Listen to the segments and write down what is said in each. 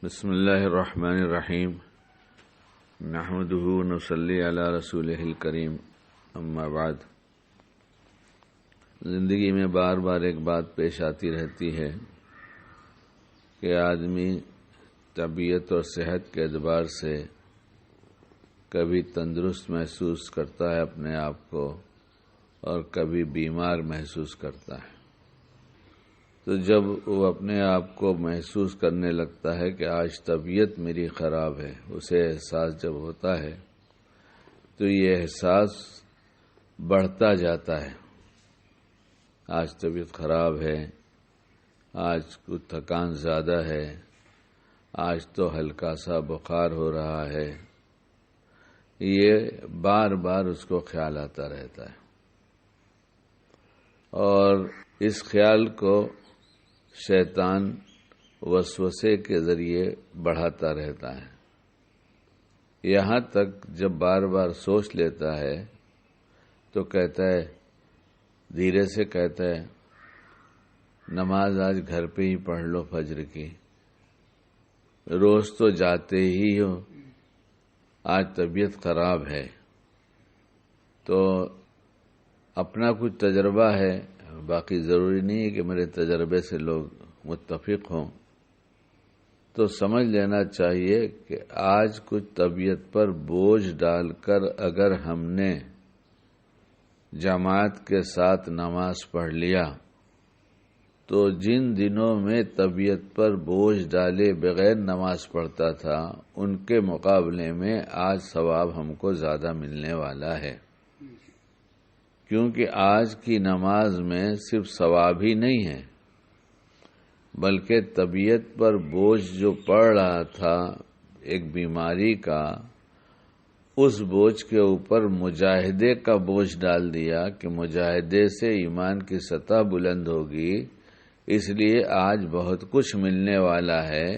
بسم اللہ الرحمن الرحیم نحمدہ ونصلی علی رسولہ الکریم اما بعد۔ زندگی میں بار بار ایک بات پیش آتی رہتی ہے کہ آدمی طبیعت اور صحت کے اعتبار سے کبھی تندرست محسوس کرتا ہے اپنے آپ کو اور کبھی بیمار محسوس کرتا ہے۔ تو جب وہ اپنے آپ کو محسوس کرنے لگتا ہے کہ آج طبیعت میری خراب ہے، اسے احساس جب ہوتا ہے تو یہ احساس بڑھتا جاتا ہے۔ آج طبیعت خراب ہے، آج کچھ تھکان زیادہ ہے، آج تو ہلکا سا بخار ہو رہا ہے، یہ بار بار اس کو خیال آتا رہتا ہے اور اس خیال کو شیطان وسوسے کے ذریعے بڑھاتا رہتا ہے، یہاں تک جب بار بار سوچ لیتا ہے تو کہتا ہے، دھیرے سے کہتا ہے، نماز آج گھر پہ ہی پڑھ لو فجر کی، روز تو جاتے ہی ہو، آج طبیعت خراب ہے تو اپنا کچھ تجربہ ہے، باقی ضروری نہیں ہے کہ میرے تجربے سے لوگ متفق ہوں، تو سمجھ لینا چاہیے کہ آج کچھ طبیعت پر بوجھ ڈال کر اگر ہم نے جماعت کے ساتھ نماز پڑھ لیا تو جن دنوں میں طبیعت پر بوجھ ڈالے بغیر نماز پڑھتا تھا ان کے مقابلے میں آج ثواب ہم کو زیادہ ملنے والا ہے، کیونکہ آج کی نماز میں صرف ثواب ہی نہیں ہے بلکہ طبیعت پر بوجھ جو پڑ رہا تھا ایک بیماری کا، اس بوجھ کے اوپر مجاہدے کا بوجھ ڈال دیا کہ مجاہدے سے ایمان کی سطح بلند ہوگی، اس لیے آج بہت کچھ ملنے والا ہے۔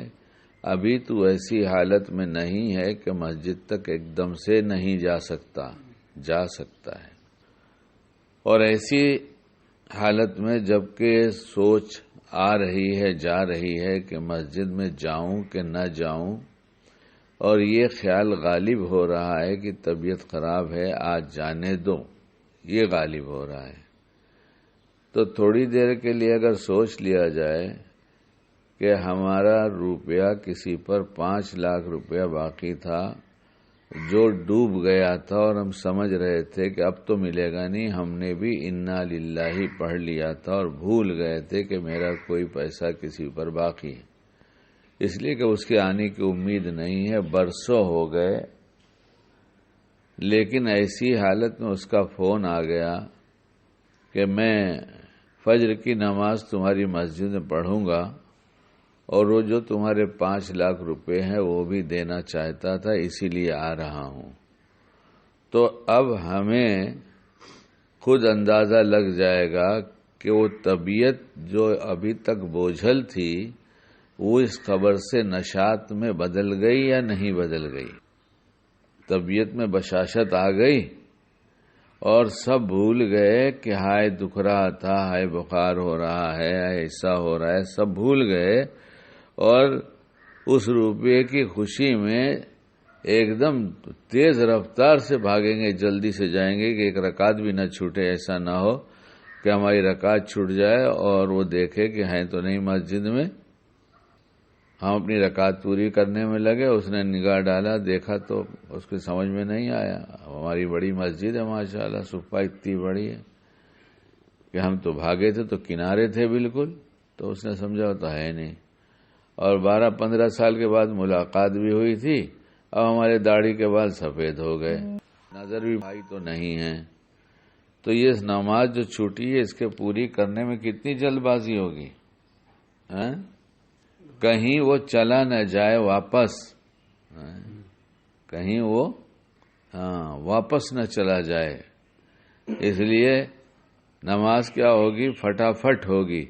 ابھی تو ایسی حالت میں نہیں ہے کہ مسجد تک ایک دم سے نہیں جا سکتا ہے، اور ایسی حالت میں جبکہ سوچ آ رہی ہے، جا رہی ہے کہ مسجد میں جاؤں کہ نہ جاؤں، اور یہ خیال غالب ہو رہا ہے کہ طبیعت خراب ہے آج جانے دو، یہ غالب ہو رہا ہے، تو تھوڑی دیر کے لیے اگر سوچ لیا جائے کہ ہمارا روپیہ کسی پر 5 لاکھ روپیہ باقی تھا جو ڈوب گیا تھا اور ہم سمجھ رہے تھے کہ اب تو ملے گا نہیں، ہم نے بھی انا للہ پڑھ لیا تھا اور بھول گئے تھے کہ میرا کوئی پیسہ کسی پر باقی ہے، اس لیے کہ اس کے آنے کی امید نہیں ہے، برسوں ہو گئے، لیکن ایسی حالت میں اس کا فون آ گیا کہ میں فجر کی نماز تمہاری مسجد میں پڑھوں گا اور وہ جو تمہارے 5 لاکھ روپے ہیں وہ بھی دینا چاہتا تھا، اسی لیے آ رہا ہوں، تو اب ہمیں خود اندازہ لگ جائے گا کہ وہ طبیعت جو ابھی تک بوجھل تھی وہ اس خبر سے نشاط میں بدل گئی یا نہیں بدل گئی۔ طبیعت میں بشاشت آ گئی اور سب بھول گئے کہ ہائے دکھ رہا تھا، ہائے بخار ہو رہا ہے، ایسا ہو رہا ہے، سب بھول گئے اور اس روپے کی خوشی میں ایک دم تیز رفتار سے بھاگیں گے، جلدی سے جائیں گے کہ ایک رکعت بھی نہ چھوٹے، ایسا نہ ہو کہ ہماری رکعت چھوٹ جائے اور وہ دیکھے کہ ہیں تو نہیں مسجد میں، ہم اپنی رکعت پوری کرنے میں لگے، اس نے نگاہ ڈالا، دیکھا تو اس کے سمجھ میں نہیں آیا، ہماری بڑی مسجد ہے ماشاءاللہ، صفحہ اتنی بڑی ہے کہ ہم تو بھاگے تھے تو کنارے تھے بالکل، تو اس نے سمجھا ہوتا ہے نہیں، اور 12-15 سال کے بعد ملاقات بھی ہوئی تھی، اب ہمارے داڑھی کے بال سفید ہو گئے، نظر بھی بھائی تو نہیں ہے، تو یہ نماز جو چھوٹی ہے اس کے پوری کرنے میں کتنی جلد بازی ہوگی، کہیں وہ چلا نہ جائے واپس، کہیں وہ واپس نہ چلا جائے، اس لیے نماز کیا ہوگی، فٹافٹ ہوگی،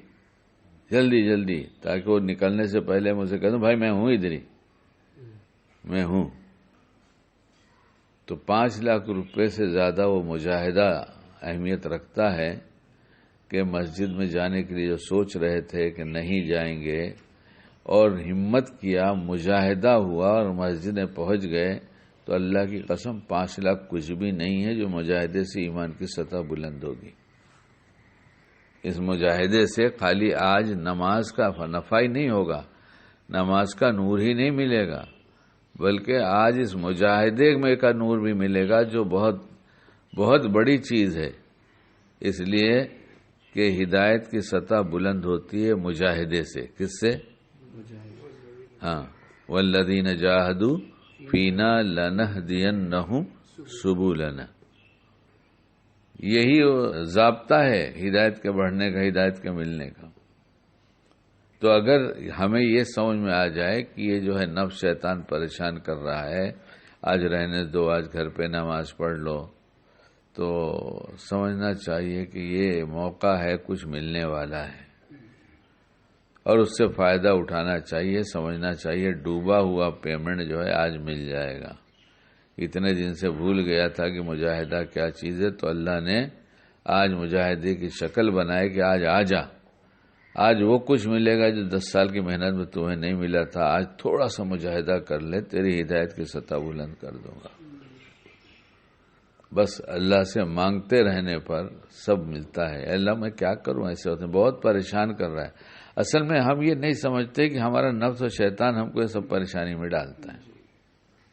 جلدی جلدی، تاکہ وہ نکلنے سے پہلے مجھے کہہ دوں بھائی میں ہوں ادھر ہی، میں ہوں۔ تو 5 لاکھ روپے سے زیادہ وہ مجاہدہ اہمیت رکھتا ہے کہ مسجد میں جانے کے لیے جو سوچ رہے تھے کہ نہیں جائیں گے، اور ہمت کیا، مجاہدہ ہوا اور مسجد میں پہنچ گئے، تو اللہ کی قسم 5 لاکھ کچھ بھی نہیں ہے جو مجاہدے سے ایمان کی سطح بلند ہوگی۔ اس مجاہدے سے خالی آج نماز کا نفع ہی نہیں ہوگا، نماز کا نور ہی نہیں ملے گا، بلکہ آج اس مجاہدے میں کا نور بھی ملے گا، جو بہت بہت بڑی چیز ہے۔ اس لیے کہ ہدایت کی سطح بلند ہوتی ہے مجاہدے سے۔ کس سے؟ ہاں، والذین جاہدوا فینا لنہدینہم سبلنا، یہی ضابطہ ہے ہدایت کے بڑھنے کا، ہدایت کے ملنے کا۔ تو اگر ہمیں یہ سمجھ میں آ جائے کہ یہ جو ہے نفس شیطان پریشان کر رہا ہے، آج رہنے دو، آج گھر پہ نماز پڑھ لو، تو سمجھنا چاہیے کہ یہ موقع ہے، کچھ ملنے والا ہے اور اس سے فائدہ اٹھانا چاہیے۔ سمجھنا چاہیے ڈوبا ہوا پیمنٹ جو ہے آج مل جائے گا۔ اتنے دن سے بھول گیا تھا کہ مجاہدہ کیا چیز ہے، تو اللہ نے آج مجاہدے کی شکل بنائے کہ آج آ جا، آج وہ کچھ ملے گا جو 10 سال کی محنت میں تمہیں نہیں ملا تھا۔ آج تھوڑا سا مجاہدہ کر لے، تیری ہدایت کی سطح بلند کر دوں گا۔ بس اللہ سے مانگتے رہنے پر سب ملتا ہے۔ اللہ میں کیا کروں، ایسے ہوتے ہیں، بہت پریشان کر رہا ہے۔ اصل میں ہم یہ نہیں سمجھتے کہ ہمارا نفس و شیطان ہم کو یہ سب پریشانی میں ڈالتا ہے۔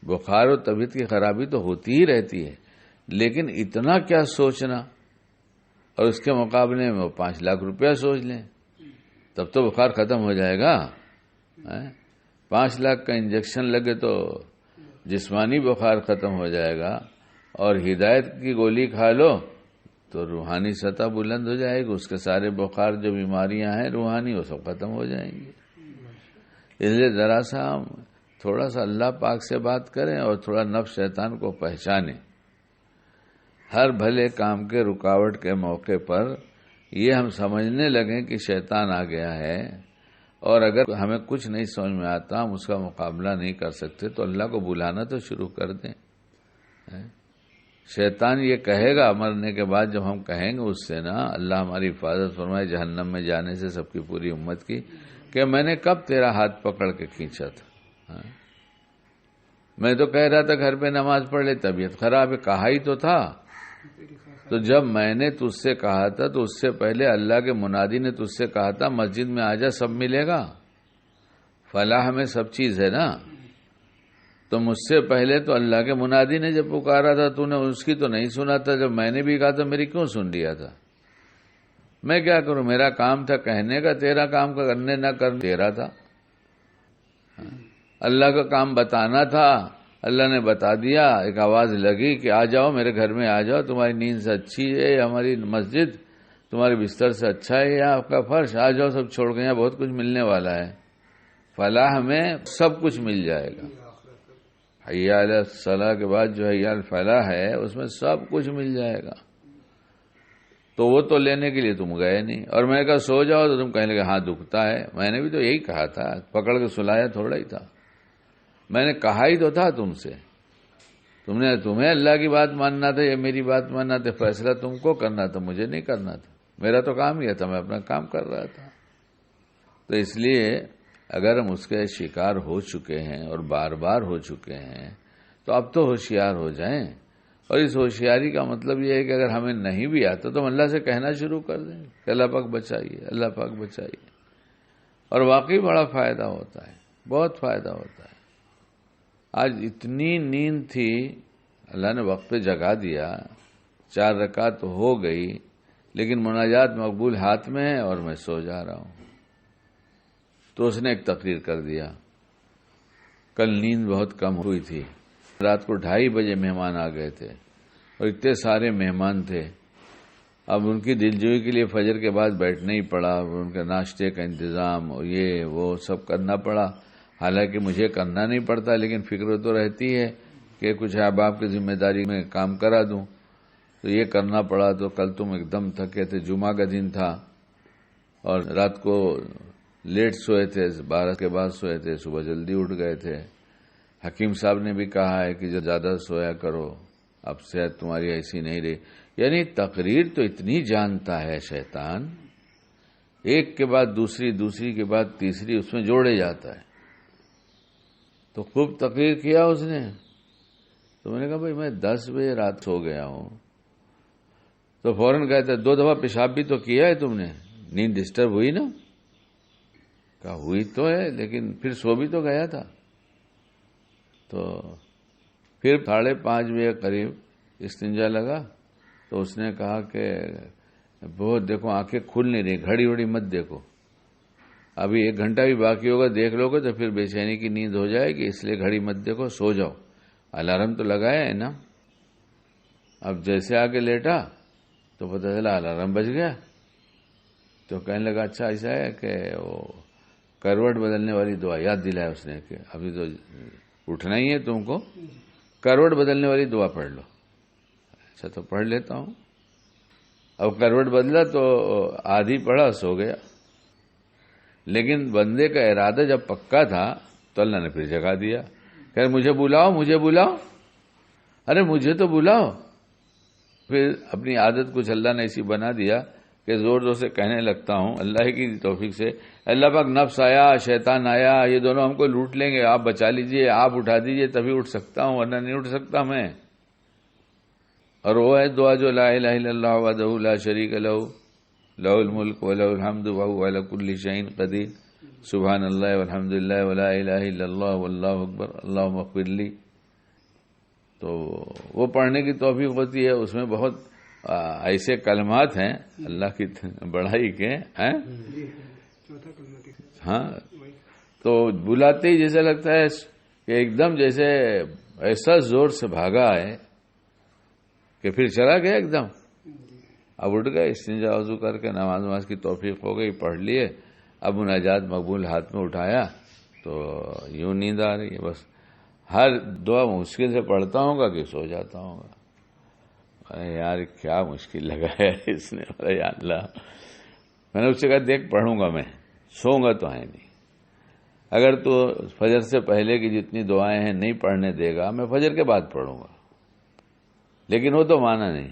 بخار و طبیعت کی خرابی تو ہوتی ہی رہتی ہے، لیکن اتنا کیا سوچنا، اور اس کے مقابلے میں وہ 5 لاکھ روپیہ سوچ لیں، تب تو بخار ختم ہو جائے گا۔ 5 لاکھ کا انجیکشن لگے تو جسمانی بخار ختم ہو جائے گا، اور ہدایت کی گولی کھا لو تو روحانی سطح بلند ہو جائے گی، اس کے سارے بخار جو بیماریاں ہیں روحانی وہ سب ختم ہو جائیں گی۔ اس لیے ذرا سا ہم تھوڑا سا اللہ پاک سے بات کریں اور تھوڑا نفس شیطان کو پہچانیں۔ ہر بھلے کام کے رکاوٹ کے موقع پر یہ ہم سمجھنے لگیں کہ شیطان آ گیا ہے، اور اگر ہمیں کچھ نہیں سمجھ میں آتا، ہم اس کا مقابلہ نہیں کر سکتے، تو اللہ کو بلانا تو شروع کر دیں۔ شیطان یہ کہے گا مرنے کے بعد، جب ہم کہیں گے اس سے نا اللہ ہماری حفاظت فرمائے جہنم میں جانے سے سب کی پوری امت کی، کہ میں نے کب تیرا ہاتھ پکڑ کے کھینچا تھا، میں تو کہہ رہا تھا گھر پہ نماز پڑھ لے، طبیعت خراب ہے، کہا ہی تو تھا۔ تو جب میں نے تجھ سے کہا تھا تو اس سے پہلے اللہ کے منادی نے تجھ سے کہا تھا مسجد میں آ جا، سب ملے گا، فلاح میں سب چیز ہے نا۔ تو مجھ سے پہلے تو اللہ کے منادی نے جب پکارا تھا تو نے اس کی تو نہیں سنا تھا، جب میں نے بھی کہا تو میری کیوں سن لیا تھا؟ میں کیا کروں، میرا کام تھا کہنے کا، تیرا کام کا کرنے نہ کر تیرا تھا۔ اللہ کا کام بتانا تھا، اللہ نے بتا دیا، ایک آواز لگی کہ آ جاؤ میرے گھر میں، آ جاؤ، تمہاری نیند سے اچھی ہے ہماری مسجد، تمہارے بستر سے اچھا ہے یا آپ کا فرش، آ جاؤ سب چھوڑ کے، یہاں بہت کچھ ملنے والا ہے، فلاح میں سب کچھ مل جائے گا۔ حی علی الصلاح کے بعد جو حی علی الفلاح ہے اس میں سب کچھ مل جائے گا۔ تو وہ تو لینے کے لیے تم گئے نہیں، اور میں نے کہا سو جاؤ تو تم کہنے لگے ہاں دکھتا ہے۔ میں نے بھی تو یہی کہا تھا، پکڑ کے سلایا تھوڑا ہی تھا، میں نے کہا ہی تو تھا تم سے، تمہیں اللہ کی بات ماننا تھا یا میری بات ماننا تھا، فیصلہ تم کو کرنا تھا، مجھے نہیں کرنا تھا، میرا تو کام یہ تھا، میں اپنا کام کر رہا تھا۔ تو اس لیے اگر ہم اس کے شکار ہو چکے ہیں اور بار بار ہو چکے ہیں تو اب تو ہوشیار ہو جائیں، اور اس ہوشیاری کا مطلب یہ ہے کہ اگر ہمیں نہیں بھی آتا تو ہم اللہ سے کہنا شروع کر دیں کہ اللہ پاک بچائیے، اللہ پاک بچائیے، اور واقعی بڑا فائدہ ہوتا ہے، بہت فائدہ ہوتا ہے۔ آج اتنی نیند تھی، اللہ نے وقت پہ جگا دیا، 4 رکعت ہو گئی، لیکن مناجات مقبول ہاتھ میں ہے اور میں سو جا رہا ہوں۔ تو اس نے ایک تقریر کر دیا، کل نیند بہت کم ہوئی تھی، رات کو 2:30 بجے مہمان آ گئے تھے، اور اتنے سارے مہمان تھے، اب ان کی دلجوئی کے لیے فجر کے بعد بیٹھنا ہی پڑا، ان کے ناشتے کا انتظام اور یہ وہ سب کرنا پڑا۔ حالانکہ مجھے کرنا نہیں پڑتا، لیکن فکر تو رہتی ہے کہ کچھ احباب کی ذمہ داری میں کام کرا دوں، تو یہ کرنا پڑا۔ تو کل تم ایک دم تھکے تھے، جمعہ کا دن تھا، اور رات کو لیٹ سوئے تھے، 12 کے بعد سوئے تھے، صبح جلدی اٹھ گئے تھے۔ حکیم صاحب نے بھی کہا ہے کہ جو زیادہ سویا کرو، اب صحت تمہاری ایسی نہیں رہی۔ یعنی تقریر تو اتنی جانتا ہے شیطان، ایک کے بعد دوسری، دوسری کے بعد تیسری اس میں جوڑے جاتا ہے. تو خوب تقریر کیا اس نے. تو میں نے کہا بھائی میں 10 بجے رات سو گیا ہوں. تو فوراً کہتا ہے 2 دفعہ پیشاب بھی تو کیا ہے تم نے، نیند ڈسٹرب ہوئی نا؟ کہا ہوئی تو ہے لیکن پھر سو بھی تو گیا تھا. تو پھر 5:30 بجے قریب استنجا لگا. تو اس نے کہا کہ بہت دیکھو آنکھیں کھل نہیں رہی، گھڑی وڑی مت دیکھو، ابھی 1 گھنٹہ بھی باقی ہوگا، دیکھ لو گے تو پھر بے چینی کی نیند ہو جائے گی، اس لیے گھڑی مت دیکھو، سو جاؤ. الارم تو لگایا ہے نا. اب جیسے آگے لیٹا تو پتہ چلا الارم بج گیا. تو کہنے لگا اچھا ایسا ہے کہ وہ کروٹ بدلنے والی دعا یاد دلایا اس نے کہ ابھی تو اٹھنا ہی ہے تم کو، کروٹ بدلنے والی دعا پڑھ لو. اچھا تو پڑھ لیتا ہوں. اب کروٹ بدلا تو آدھی پڑھا، سو گیا. لیکن بندے کا ارادہ جب پکا تھا تو اللہ نے پھر جگا دیا. خیر مجھے بلاؤ، مجھے بلاؤ، ارے مجھے تو بلاؤ. پھر اپنی عادت کچھ اللہ نے ایسی بنا دیا کہ زور زور سے کہنے لگتا ہوں اللہ کی توفیق سے، اللہ پاک نفس آیا، شیطان آیا، یہ دونوں ہم کو لوٹ لیں گے، آپ بچا لیجئے، آپ اٹھا دیجئے تبھی اٹھ سکتا ہوں ورنہ نہیں اٹھ سکتا میں. اور وہ ہے دعا جو لا الہ الا اللہ وحدہ لا شریک لہ لہ الملک ولہ الحمد وہو علی کل شیء قدیر سبحان اللہ والحمد للہ ولا الہ الا اللہ واللہ اکبر اللہم اغفر لی. تو وہ پڑھنے کی توفیق ہوتی ہے. اس میں بہت ایسے کلمات ہیں اللہ کی بڑائی کے ہیں. ہاں تو بلاتے ہی جیسے لگتا ہے کہ ایک دم جیسے ایسا زور سے بھاگا ہے کہ پھر چلا گیا ایک دم. اب اٹھ گئے، استنجا وضو کر کے نماز کی توفیق ہو گئی، پڑھ لیے. اب مناجات مقبول ہاتھ میں اٹھایا تو یوں نیند آ رہی ہے. بس ہر دعا مشکل سے پڑھتا ہوں گا کہ سو جاتا ہوں گا. ارے یار کیا مشکل لگا ہے اس نے. ارے یا اللہ، میں نے اس سے کہا دیکھ پڑھوں گا، میں سوؤں گا تو ہے نہیں. اگر تو فجر سے پہلے کی جتنی دعائیں ہیں نہیں پڑھنے دے گا میں فجر کے بعد پڑھوں گا. لیکن وہ تو مانا نہیں.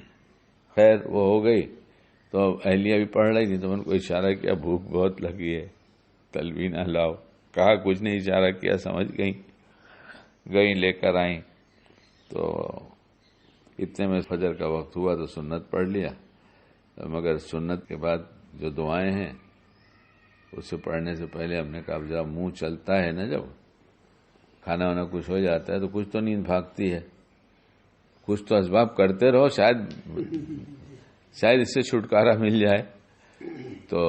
خیر وہ ہو گئی تو اہلیہ بھی پڑھ رہی تھی تو میں نے کو اشارہ کیا بھوک بہت لگی ہے، تلوینہ لاؤ. کہا کچھ نہیں، اشارہ کیا، سمجھ گئیں لے کر آئیں. تو اتنے میں فجر کا وقت ہوا تو سنت پڑھ لیا. مگر سنت کے بعد جو دعائیں ہیں اسے پڑھنے سے پہلے ہم نے کہا اب ذرا منہ چلتا ہے نا، جب کھانا وانا کچھ ہو جاتا ہے تو کچھ تو نیند بھاگتی ہے، کچھ تو اسباب کرتے رہو، شاید اس سے چھٹکارا مل جائے. تو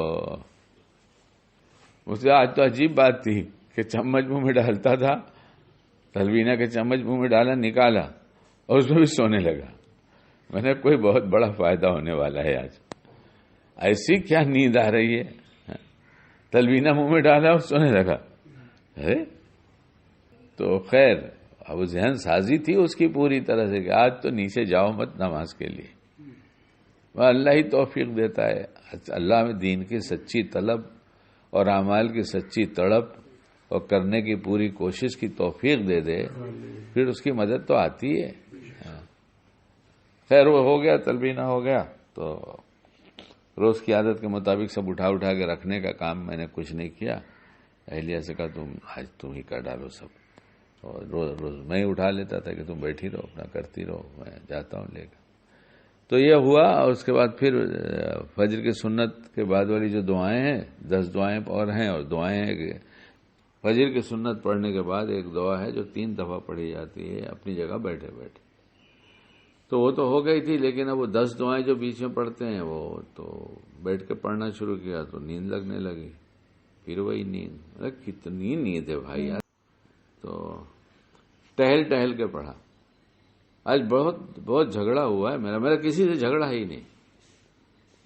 مجھے آج تو عجیب بات تھی کہ چمچ منہ میں ڈالتا تھا، تلوینہ کے چمچ منہ میں ڈالا، نکالا اور اس میں بھی سونے لگا. میں نے کوئی بہت بڑا فائدہ ہونے والا ہے آج. ایسی کیا نیند آ رہی ہے، تلوینہ منہ میں ڈالا اور سونے لگا. تو خیر اب ذہن سازی تھی اس کی پوری طرح سے کہ آج تو نیچے جاؤ مت نماز کے لیے. وہ اللہ ہی توفیق دیتا ہے. اللہ میں دین کی سچی طلب اور اعمال کی سچی تڑپ اور کرنے کی پوری کوشش کی توفیق دے دے، پھر اس کی مدد تو آتی ہے. خیر وہ ہو گیا، تلبینہ ہو گیا. تو روز کی عادت کے مطابق سب اٹھا کے رکھنے کا کام میں نے کچھ نہیں کیا. اہلیہ سے کہا آج تم ہی کر ڈالو سب. اور روز میں ہی اٹھا لیتا تھا کہ تم بیٹھی رہو، اپنا کرتی رہو، میں جاتا ہوں لے کر. تو یہ ہوا. اور اس کے بعد پھر فجر کی سنت کے بعد والی جو دعائیں ہیں 10 دعائیں اور ہیں، اور دعائیں ہیں کہ فجر کی سنت پڑھنے کے بعد ایک دعا ہے جو 3 دفعہ پڑھی جاتی ہے اپنی جگہ بیٹھے بیٹھے. تو وہ تو ہو گئی تھی، لیکن اب وہ 10 دعائیں جو بیچ میں پڑھتے ہیں وہ تو بیٹھ کے پڑھنا شروع کیا تو نیند لگنے لگی. پھر وہی نیند. کتنی نیند ہے بھائی یار. تو ٹہل کے پڑھا. آج بہت جھگڑا ہوا ہے میرا کسی سے جھگڑا ہے ہی نہیں.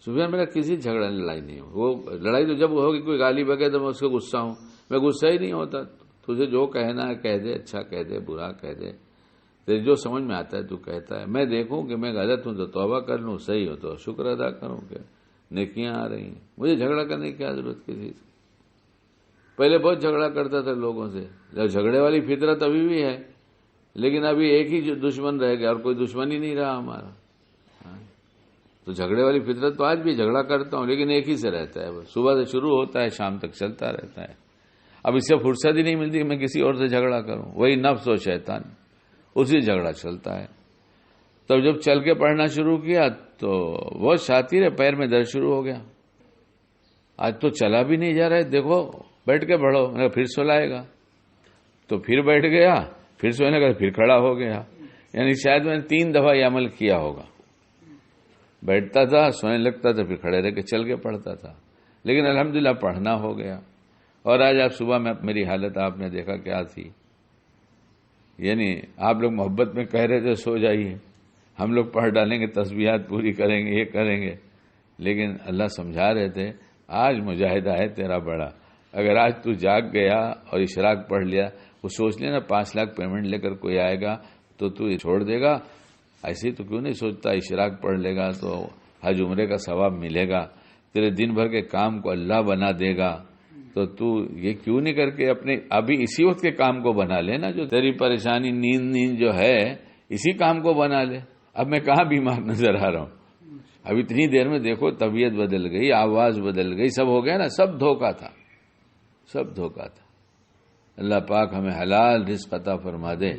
صبح میرا کسی جھگڑا لڑائی نہیں ہو. وہ لڑائی تو جب ہوگی کوئی گالی بکے تو میں اس کو غصہ ہوں. میں غصہ ہی نہیں ہوتا. تجھے جو کہنا ہے کہہ دے، اچھا کہہ دے، برا کہہ دے، تیرے جو سمجھ میں آتا ہے تو کہتا ہے. میں دیکھوں کہ میں غلط ہوں تو توبہ کر لوں، صحیح ہو تو شکر ادا کروں کہ نیکیاں آ رہی ہیں. مجھے جھگڑا کرنے کی کیا ضرورت کسی سے. پہلے بہت جھگڑا کرتا تھا لوگوں سے. جب جھگڑے والی فطرت ابھی بھی ہے، لیکن ابھی ایک ہی دشمن رہ گیا اور کوئی دشمن ہی نہیں رہا ہمارا. تو جھگڑے والی فطرت تو آج بھی جھگڑا کرتا ہوں، لیکن ایک ہی سے رہتا ہے، صبح سے شروع ہوتا ہے شام تک چلتا رہتا ہے۔ اب اس سے فرصت ہی نہیں ملتی کہ میں کسی اور سے جھگڑا کروں، وہی نفس و شیطان، اسی جھگڑا چلتا ہے۔ تب جب چل کے پڑھنا شروع کیا تو وہ شاطر ہے، پیر میں درد شروع ہو گیا، آج تو چلا بھی نہیں جا رہا ہے، دیکھو بیٹھ کے پڑھو، میں نے کہا پھر سلائے گا، تو پھر بیٹھ گیا، پھر سونے کا پھر کھڑا ہو گیا، یعنی شاید میں نے 3 دفعہ یہ عمل کیا ہوگا، بیٹھتا تھا سونے لگتا تھا پھر کھڑے رہ کے چل کے پڑھتا تھا، لیکن الحمدللہ پڑھنا ہو گیا۔ اور آج آپ صبح میں میری حالت آپ نے دیکھا کیا تھی، یعنی آپ لوگ محبت میں کہہ رہے تھے سو جائیے، ہم لوگ پڑھ ڈالیں گے، تسبیحات پوری کریں گے، یہ کریں گے، لیکن اللہ سمجھا رہے تھے آج مجاہدہ ہے تیرا بڑا، اگر آج تو جاگ گیا اور اشراق پڑھ لیا، وہ سوچ لینا 5 لاکھ پیمنٹ لے کر کوئی آئے گا تو یہ چھوڑ دے گا، ایسے تو کیوں نہیں سوچتا اشراق پڑھ لے گا تو حج عمرے کا ثواب ملے گا، تیرے دن بھر کے کام کو اللہ بنا دے گا، تو یہ کیوں نہیں کر کے اپنے ابھی اسی وقت کے کام کو بنا لے نا، جو تیری پریشانی نیند جو ہے اسی کام کو بنا لے۔ اب میں کہاں بیمار نظر آ رہا ہوں، اب اتنی دیر میں دیکھو طبیعت بدل گئی، آواز بدل گئی، سب ہو گیا نا، سب دھوکہ تھا، سب دھوکہ تھا۔ اللہ پاک ہمیں حلال رزق عطا فرما دے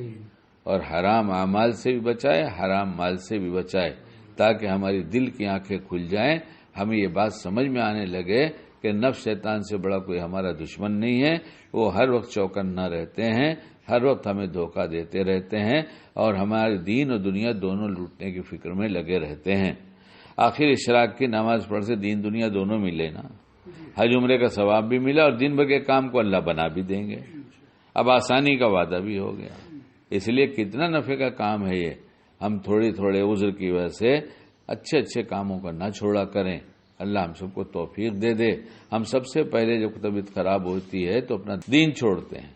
اور حرام اعمال سے بھی بچائے، حرام مال سے بھی بچائے، تاکہ ہماری دل کی آنکھیں کھل جائیں، ہمیں یہ بات سمجھ میں آنے لگے کہ نفس شیطان سے بڑا کوئی ہمارا دشمن نہیں ہے، وہ ہر وقت چوکنا رہتے ہیں، ہر وقت ہمیں دھوکہ دیتے رہتے ہیں اور ہمارے دین اور دنیا دونوں لوٹنے کی فکر میں لگے رہتے ہیں۔ آخر اشراق کی نماز پڑھ سے دین دنیا دونوں ملے نا، حج عمرے کا ثواب بھی ملا اور دن بھر کے کام کو اللہ بنا بھی دیں گے، اب آسانی کا وعدہ بھی ہو گیا۔ اس لیے کتنا نفع کا کام ہے یہ، ہم تھوڑے عذر کی وجہ سے اچھے کاموں کا نہ چھوڑا کریں، اللہ ہم سب کو توفیق دے دے۔ ہم سب سے پہلے جب طبیعت خراب ہوتی ہے تو اپنا دین چھوڑتے ہیں،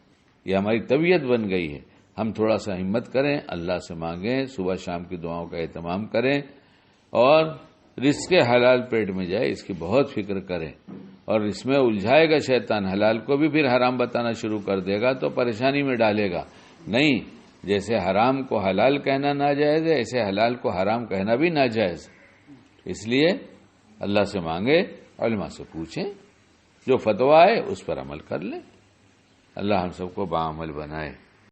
یہ ہماری طبیعت بن گئی ہے، ہم تھوڑا سا ہمت کریں، اللہ سے مانگیں، صبح شام کی دعاؤں کا اہتمام کریں اور رزق حلال پیٹ میں جائے اس کی بہت فکر کریں، اور اس میں الجھائے گا شیطان، حلال کو بھی پھر حرام بتانا شروع کر دے گا تو پریشانی میں ڈالے گا۔ نہیں، جیسے حرام کو حلال کہنا ناجائز ہے ایسے حلال کو حرام کہنا بھی ناجائز، اس لیے اللہ سے مانگے، علماء سے پوچھیں، جو فتویٰ ہے اس پر عمل کر لیں، اللہ ہم سب کو باعمل بنائے۔